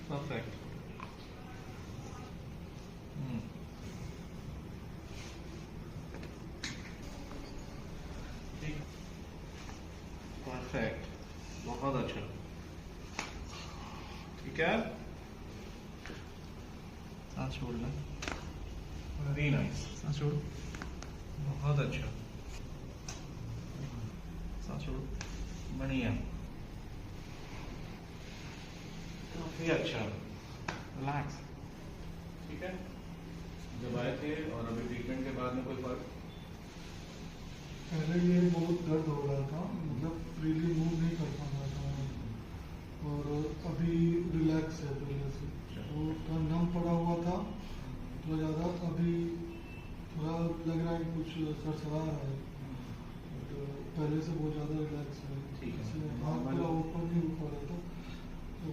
Perfect. Perfect, बहुत अच्छा। ठीक है, सांस छोड़ना। वेरी नाइस, सांस छोड़ो। बहुत अच्छा, सांस छोड़ो। बढ़िया, काफी अच्छा। रिलैक्स। ठीक है, जब आए थे और अभी ट्रीटमेंट के बाद में कोई फर्क? पहले ये बहुत दर्द हो रहा था, मतलब फ्रीली मूव नहीं कर पा रहा था, और अभी रिलैक्स है पहले से। तो थोड़ा नम पड़ा हुआ था थोड़ा ज़्यादा, अभी थोड़ा लग रहा है कुछ सरसरा रहा है, बट पहले से बहुत ज़्यादा रिलैक्स है। ठीक है। हाथ पूरा ऊपर नहीं हो पा रहा था,